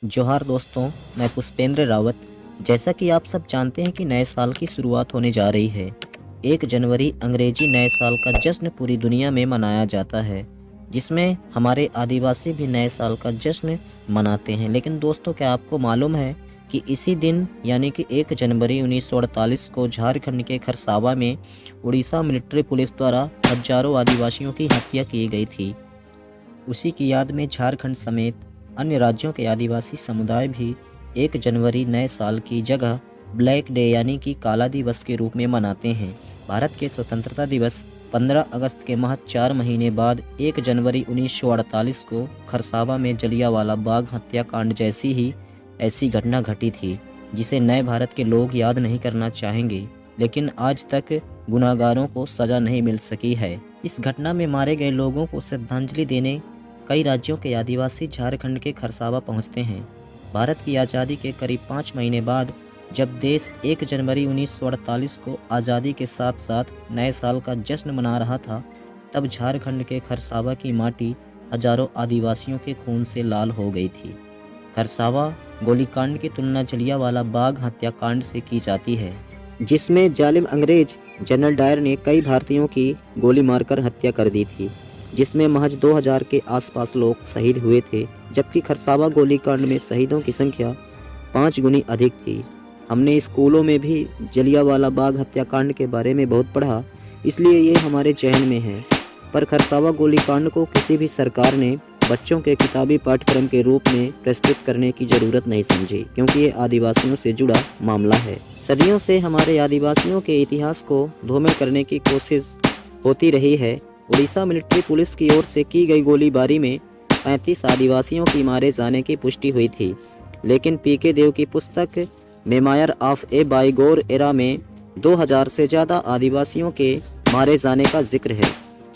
जोहार दोस्तों, मैं पुष्पेंद्र रावत। जैसा कि आप सब जानते हैं कि नए साल की शुरुआत होने जा रही है। 1 जनवरी अंग्रेजी नए साल का जश्न पूरी दुनिया में मनाया जाता है, जिसमें हमारे आदिवासी भी नए साल का जश्न मनाते हैं। लेकिन दोस्तों, क्या आपको मालूम है कि इसी दिन यानी कि 1 जनवरी 1948 को झारखंड के खरसावा में उड़ीसा मिलिट्री पुलिस द्वारा हजारों आदिवासियों की हत्या की गई थी। उसी की याद में झारखंड समेत अन्य राज्यों के आदिवासी समुदाय भी 1 जनवरी नए साल की जगह ब्लैक डे यानी कि काला दिवस के रूप में मनाते हैं। भारत के स्वतंत्रता दिवस 15 अगस्त के महज 4 महीने बाद 1 जनवरी 1948 को खरसावा में जलियांवाला बाग हत्याकांड जैसी ही ऐसी घटना घटी थी, जिसे नए भारत के लोग याद नहीं करना चाहेंगे, लेकिन आज तक गुनाहगारों को सजा नहीं मिल सकी है। इस घटना में मारे गए लोगों को श्रद्धांजलि देने कई राज्यों के आदिवासी झारखंड के खरसावा पहुंचते हैं। भारत की आज़ादी के करीब 5 महीने बाद जब देश 1 जनवरी 1948 को आज़ादी के साथ साथ नए साल का जश्न मना रहा था, तब झारखंड के खरसावा की माटी हजारों आदिवासियों के खून से लाल हो गई थी। खरसावा गोलीकांड की तुलना जलियांवाला बाग हत्याकांड से की जाती है, जिसमें जालिम अंग्रेज जनरल डायर ने कई भारतीयों की गोली मारकर हत्या कर दी थी, जिसमें महज 2000 के आसपास लोग शहीद हुए थे, जबकि खरसावा गोलीकांड में शहीदों की संख्या 5 गुनी अधिक थी। हमने स्कूलों में भी जलियांवाला बाग हत्याकांड के बारे में बहुत पढ़ा, इसलिए ये हमारे जहन में है। पर खरसावा गोलीकांड को किसी भी सरकार ने बच्चों के किताबी पाठ्यक्रम के रूप में प्रस्तुत करने की ज़रूरत नहीं समझी, क्योंकि ये आदिवासियों से जुड़ा मामला है। सदियों से हमारे आदिवासियों के इतिहास को धूमिल करने की कोशिश होती रही है। उड़ीसा मिलिट्री पुलिस की ओर से की गई गोलीबारी में 35 आदिवासियों की मारे जाने की पुष्टि हुई थी, लेकिन पीके देव की पुस्तक मेमोयर ऑफ ए बाईगोर एरा में 2000 से ज़्यादा आदिवासियों के मारे जाने का जिक्र है।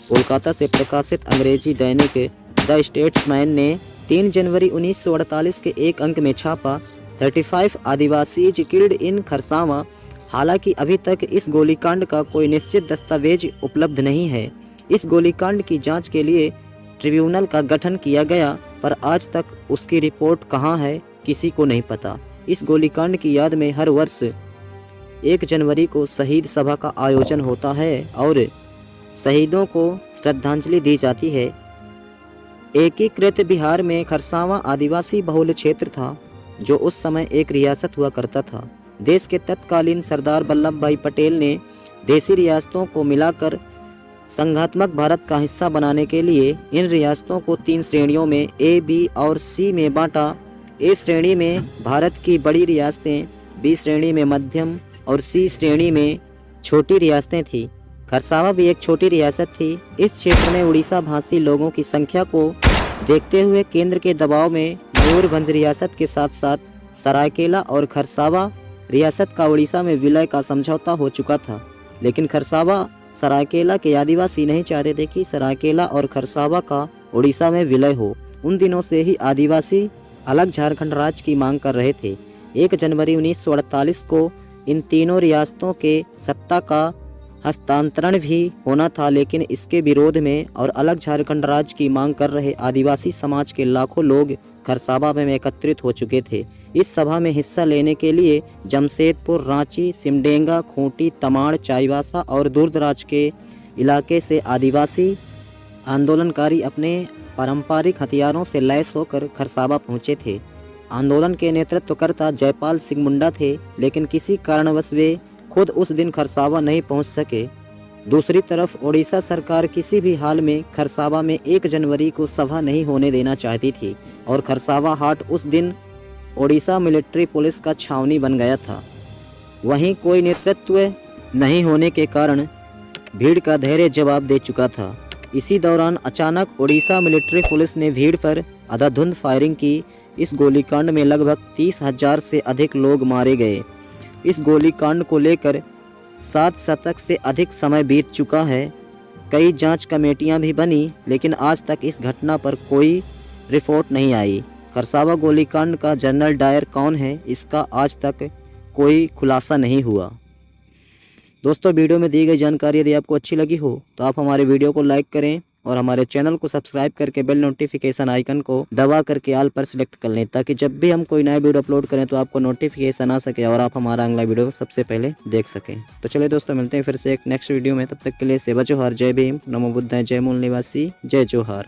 कोलकाता से प्रकाशित अंग्रेजी दैनिक द स्टेट्समैन ने 3 जनवरी 1948 के एक अंक में छापा 35 आदिवासी किल्ड इन खरसावा। हालांकि अभी तक इस गोलीकांड का कोई निश्चित दस्तावेज उपलब्ध नहीं है। इस गोलीकांड की जांच के लिए ट्रिब्यूनल का गठन किया गया, पर आज तक उसकी रिपोर्ट कहां है किसी को नहीं पता। इस गोलीकांड की याद में हर वर्ष 1 जनवरी को शहीद सभा का आयोजन होता है और शहीदों को श्रद्धांजलि दी जाती है। एकीकृत बिहार में खरसावा आदिवासी बहुल क्षेत्र था, जो उस समय एक रियासत हुआ करता था। देश के तत्कालीन सरदार वल्लभ भाई पटेल ने देशी रियासतों को मिलाकर संघात्मक भारत का हिस्सा बनाने के लिए इन रियासतों को 3 श्रेणियों में ए, बी और सी में बांटा। ए श्रेणी में भारत की बड़ी रियासतें, बी श्रेणी में मध्यम और सी श्रेणी में छोटी रियासतें थीं। खरसावा भी एक छोटी रियासत थी। इस क्षेत्र में उड़ीसा भाषी लोगों की संख्या को देखते हुए केंद्र के दबाव में मयूरभंज रियासत के साथ साथ सरायकेला और खरसावा रियासत का उड़ीसा में विलय का समझौता हो चुका था, लेकिन खरसावा सरायकेला के आदिवासी नहीं चाहते थे कि सरायकेला और खरसावा का उड़ीसा में विलय हो। उन दिनों से ही आदिवासी अलग झारखंड राज्य की मांग कर रहे थे। 1 जनवरी 1948 को इन तीनों रियासतों के सत्ता का हस्तांतरण भी होना था, लेकिन इसके विरोध में और अलग झारखंड राज्य की मांग कर रहे आदिवासी समाज के लाखों लोग खरसावा में एकत्रित हो चुके थे। इस सभा में हिस्सा लेने के लिए जमशेदपुर, रांची, सिमडेगा, खूंटी, तमाड़, चाईबासा और दूरदराज के इलाके से आदिवासी आंदोलनकारी अपने पारंपरिक हथियारों से लैस होकर खरसावा पहुंचे थे। आंदोलन के नेतृत्वकर्ता जयपाल सिंह मुंडा थे, लेकिन किसी कारणवश वे खुद उस दिन खरसावा नहीं पहुंच सके। दूसरी तरफ उड़ीसा सरकार किसी भी हाल में खरसावा में 1 जनवरी को सभा नहीं होने देना चाहती थी और खरसावा हाट उस दिन उड़ीसा मिलिट्री पुलिस का छावनी बन गया था। वहीं कोई नेतृत्व नहीं होने के कारण भीड़ का धैर्य जवाब दे चुका था। इसी दौरान अचानक उड़ीसा मिलिट्री पुलिस ने भीड़ पर अंधाधुंध फायरिंग की। इस गोलीकांड में लगभग 30,000 से अधिक लोग मारे गए। इस गोलीकांड को लेकर 7 शतक से अधिक समय बीत चुका है। कई जांच कमेटियां भी बनी, लेकिन आज तक इस घटना पर कोई रिपोर्ट नहीं आई। खरसावा गोलीकांड का जनरल डायर कौन है, इसका आज तक कोई खुलासा नहीं हुआ। दोस्तों, वीडियो में दी गई जानकारी यदि आपको अच्छी लगी हो तो आप हमारे वीडियो को लाइक करें और हमारे चैनल को सब्सक्राइब करके बेल नोटिफिकेशन आइकन को दबा करके ऑल पर सिलेक्ट कर लें, ताकि जब भी हम कोई नया वीडियो अपलोड करें तो आपको नोटिफिकेशन आ सके और आप हमारा अगला वीडियो सबसे पहले देख सकें। तो चलिए दोस्तों, मिलते हैं फिर से एक नेक्स्ट वीडियो में। तब तक के लिए सेवा जोहार, जय भीम, नमो बुद्धाय, जय मूल निवासी, जय जोहार।